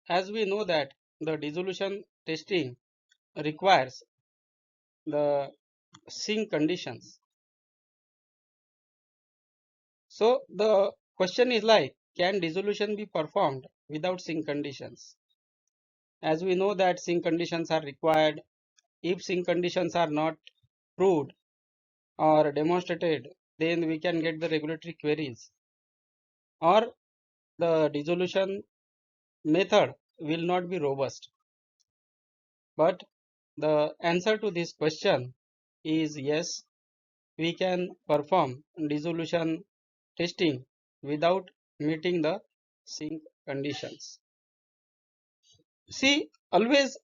as we know that the dissolution testing requires the sink conditions. So the question is like, can dissolution be performed without sink conditions? As we know that sink conditions are required. If sink conditions are not proved or demonstrated, then we can get the regulatory queries, or the dissolution method will not be robust. But the answer to this question is yes, we can perform dissolution testing without meeting the sink conditions. See, always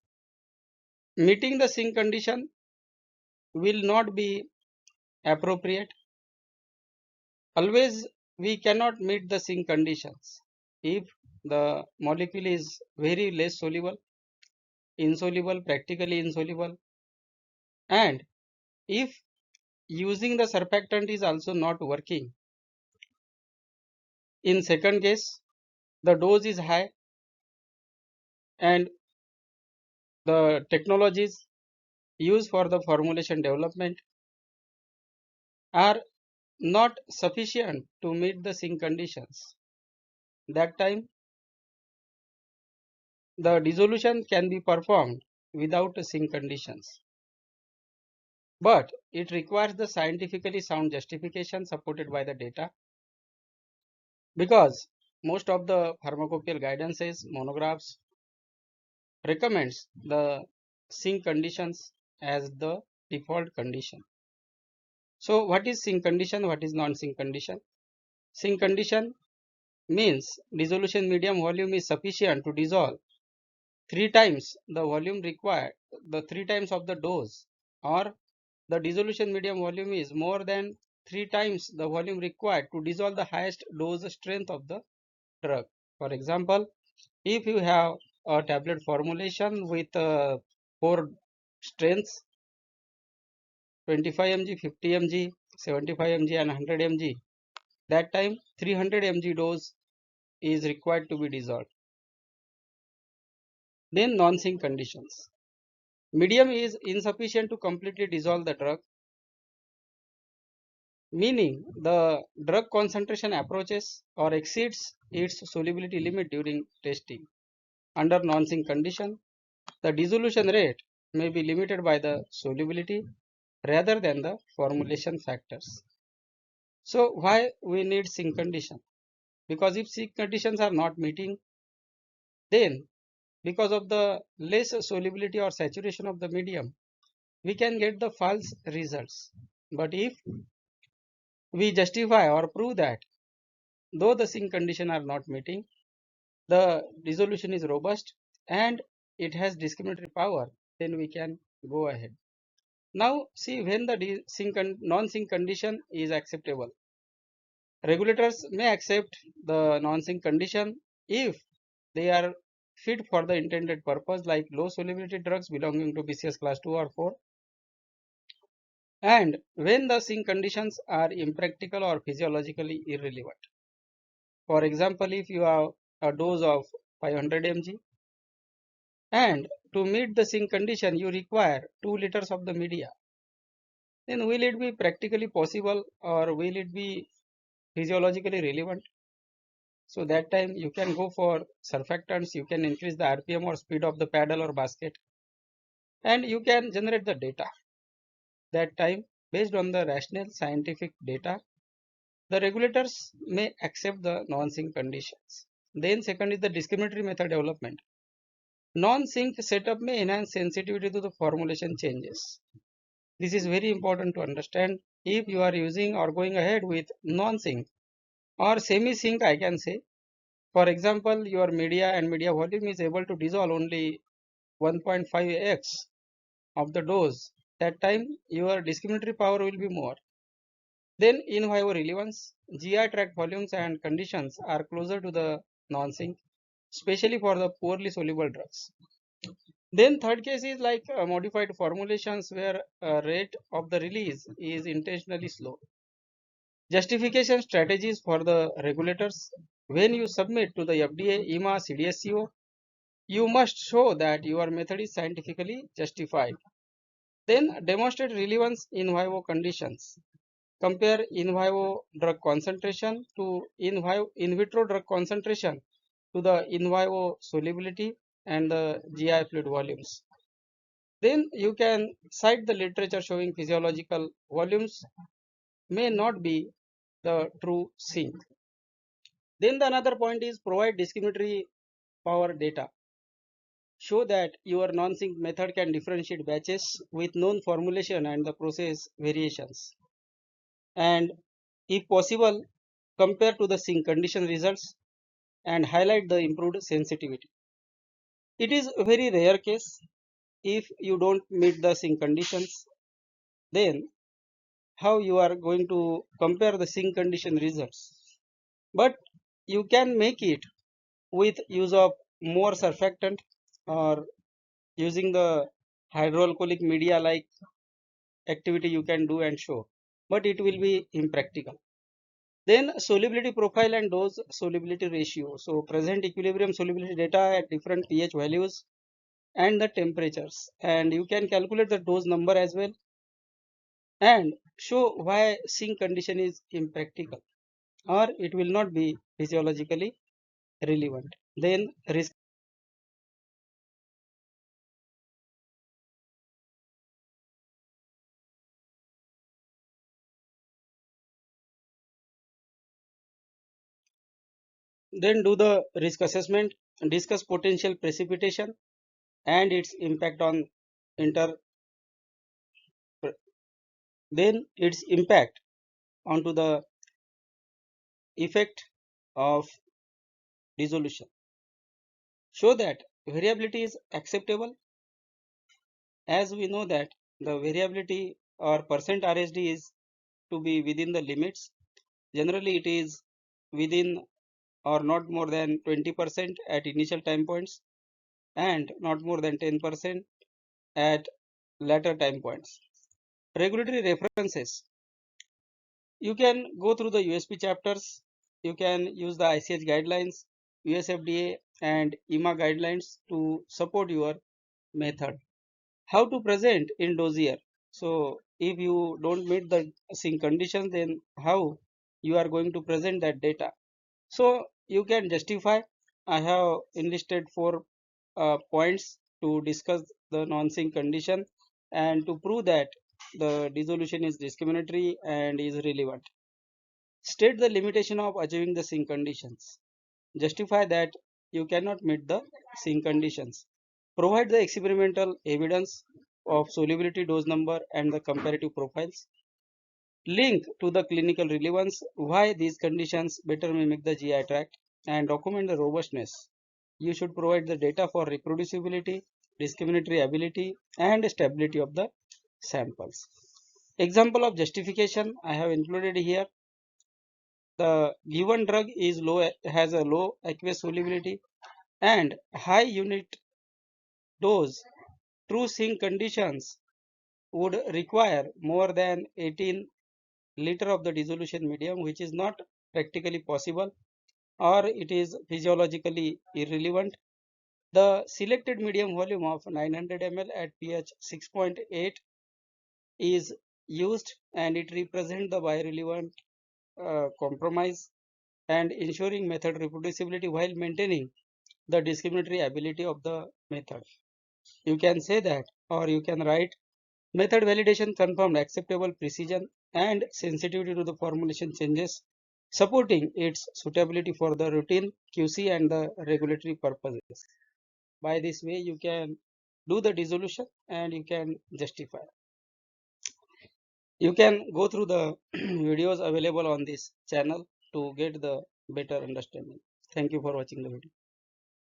meeting the sink condition will not be appropriate. Always we cannot meet the sink conditions if the molecule is very less soluble, insoluble, practically insoluble, and if using the surfactant is also not working. In second case, the dose is high and the technologies used for the formulation development are not sufficient to meet the sink conditions. That time the dissolution can be performed without sink conditions, but it requires the scientifically sound justification supported by the data, because most of the pharmacopoeial guidances, monographs recommends the sink conditions as the default condition. So what is sink condition? What is non-sink condition? Sink condition means dissolution medium volume is sufficient to dissolve 3 times the volume required, the 3 times of the dose, or the dissolution medium volume is more than 3 times the volume required to dissolve the highest dose strength of the drug. For example, if you have a tablet formulation with 4 strengths, 25 mg, 50 mg, 75 mg and 100 mg, that time 300 mg dose is required to be dissolved. Then non-sink conditions. Medium is insufficient to completely dissolve the drug, meaning the drug concentration approaches or exceeds its solubility limit during testing. Under non-sink condition, the dissolution rate may be limited by the solubility rather than the formulation factors. So why we need sink condition? Because if sink conditions are not meeting, then because of the less solubility or saturation of the medium, we can get the false results. But if we justify or prove that though the sink condition are not meeting, the dissolution is robust and it has discriminatory power, then we can go ahead. Now see, when the non-sink condition is acceptable, regulators may accept the non-sink condition if they are fit for the intended purpose, like low solubility drugs belonging to BCS class 2 or 4, and when the sink conditions are impractical or physiologically irrelevant. For example, if you have a dose of 500 mg and to meet the sink condition you require 2 liters of the media, then will it be practically possible or will it be physiologically relevant? So that time you can go for surfactants, you can increase the RPM or speed of the paddle or basket, and you can generate the data. That time, based on the rational scientific data, the regulators may accept the non-sink conditions. Then second is the discriminatory method development. Non-sink setup may enhance sensitivity to the formulation changes. This is very important to understand. If you are using or going ahead with non-sink or semi-sink, I can say, for example, your media and media volume is able to dissolve only 1.5x of the dose, that time your discriminatory power will be more. Then in vivo relevance, GI tract volumes and conditions are closer to the non-sink, especially for the poorly soluble drugs. Then third case is like modified formulations where rate of the release is intentionally slow. Justification strategies for the regulators: when you submit to the FDA, EMA, CDSCO, You must show that your method is scientifically justified. Then demonstrate relevance in vivo conditions. Compare in vivo drug concentration to in vitro drug concentration to the in vivo solubility and the GI fluid volumes. Then you can cite the literature showing physiological volumes may not be the true sink. Then the another point is provide discriminatory power data. Show that your non-sync method can differentiate batches with known formulation and the process variations. And if possible, compare to the sync condition results and highlight the improved sensitivity. It is a very rare case if you don't meet the sync conditions, then how you are going to compare the sync condition results. But you can make it with use of more surfactant or using the hydroalcoholic media like activity you can do and show, but it will be impractical. Then solubility profile and dose solubility ratio. So present equilibrium solubility data at different pH values and the temperatures, and you can calculate the dose number as well and show why sync condition is impractical or it will not be physiologically relevant. Then risk. Then do the risk assessment, discuss potential precipitation and its impact on inter then its impact onto the effect of dissolution. Show that variability is acceptable, as we know that the variability or percent RSD is to be within the limits. Generally it is within or not more than 20% at initial time points and not more than 10% at later time points. Regulatory references. You can go through the USP chapters. You can use the ICH guidelines, US FDA and EMA guidelines to support your method. How to present in dossier. So if you don't meet the sync conditions, then how you are going to present that data. So you can justify. I have enlisted 4 points to discuss the non-sync condition and to prove that the dissolution is discriminatory and is relevant. State the limitation of achieving the sync conditions. Justify that you cannot meet the sync conditions. Provide the experimental evidence of solubility, dose number and the comparative profiles. Link to the clinical relevance, why these conditions better mimic the GI tract, and document the robustness. You should provide the data for reproducibility, discriminatory ability and stability of the samples. Example of justification I have included here. The given drug is has a low aqueous solubility and high unit dose. True sync conditions would require more than 18 liter of the dissolution medium, which is not practically possible or it is physiologically irrelevant. The selected medium volume of 900 ml at pH 6.8 is used and it represents the biorelevant compromise and ensuring method reproducibility while maintaining the discriminatory ability of the method. You can say that, or you can write method validation confirmed acceptable precision and sensitivity to the formulation changes, supporting its suitability for the routine QC and the regulatory purposes. By this way, you can do the dissolution and you can justify. You can go through the videos available on this channel to get the better understanding. Thank you for watching the video.